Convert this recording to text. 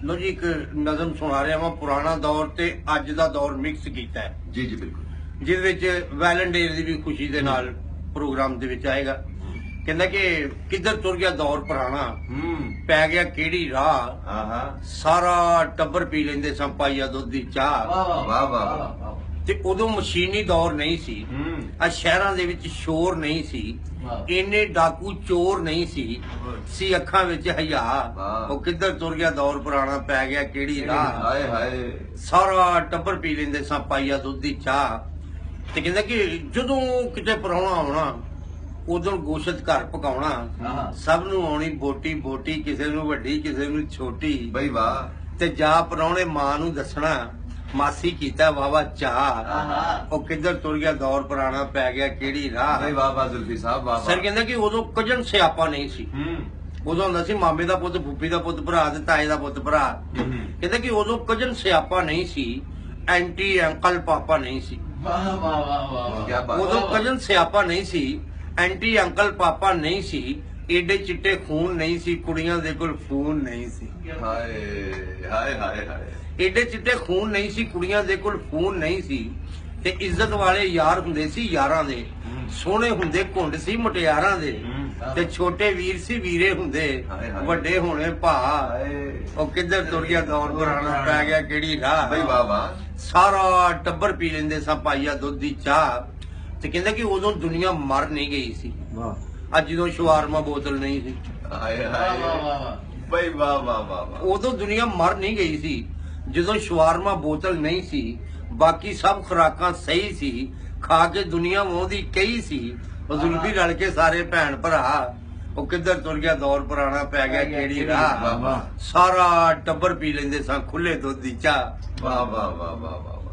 लो जी एक नज़म सुना रहा मैं पुराना दौर ते अज दा दौर मिक्स कीता है जी जी बिल्कुल जिस विच वैलेंटाइन दी भी खुशी दे नाल प्रोग्राम दे विच आएगा कहंदा कि किधर तुर गया दौर पुराना पै गया केड़ी राह सारा टब्बर पी लेंदे सा पाइया दुध दी चाह वाह वाह ते उदों मशीनी दौर नहीं सी आ शहरां दे विच शोर नहीं सी इन्ने डाकू चोर नहीं सी अखां विच हया ओ किधर तुर गया दौर पुराना पै गया केड़ी राह हाय हाय सारा टब्बर पी लेंदे सा पाइया दुध दी चाह ते कहंदा कि जदों किते परौणा आउणा उदों गोशत घर पकाउणा सब नूं आउणी बोटी बोटी किसे नूं वड्डी किसे नूं छोटी बई वाह ते जा परौणे मां नूं दसणा मासी कीता वावा चाह ओ किधर तुर गया दौर पुराना पै गया केड़ी राह बई वाह वाह जुल्फी साहब वाह सर कहंदा कि उदों कजन सियापा नहीं सी उदों हुंदा सी मामे दा पुੱਤ फूफी दा पुੱਤ भरा ते ताए दा पुੱਤ भरा कहंदा कि उदों कजन सियापा नहीं सी एंटी अंकल पापा नहीं सी क्या बात उदों कजन सियापा नहीं सी एंटी अंकल पापा नहीं सी एडे चिट्टे खून नहीं सी कुड़ियां दे कोल फोन नहीं सी हाय हाय हाय हाय एडे चिट्टे खून नहीं सी कुड़ियां दे कोल फोन नहीं सी ते इज्जत वाले यार हुंदे सी यारां दे सोहणे हुंदे घुंड सी मुटियारां दे ते छोटे वीर सी वीरे हुंदे वड्डे होणे भा ओ किधर तुर गया दौर पुराना पै गया केड़ी राह बई वाह वाह सारा टब्बर पी लेंदे सा पाइया दुध दी चाह ते कहंदा कि उदों दुनिया मर नहीं गई सी अज जदों शवारमा बोतल नहीं सी हाय हाय बई वाह वाह वाह उदों दुनिया मर नहीं गई सी जदों शवारमा बोतल नहीं सी बाकी सब खुराकां सही सी खा के दुनिया मोहदी कई सी जुल्फी रल के सारे भैन भरा ओ किधर तुर गया दौर पुराना पै गया केड़ी राह सारा टब्बर पी लेंदे सा खुले दुध दी चाह वाह वाह वाह वाह वाह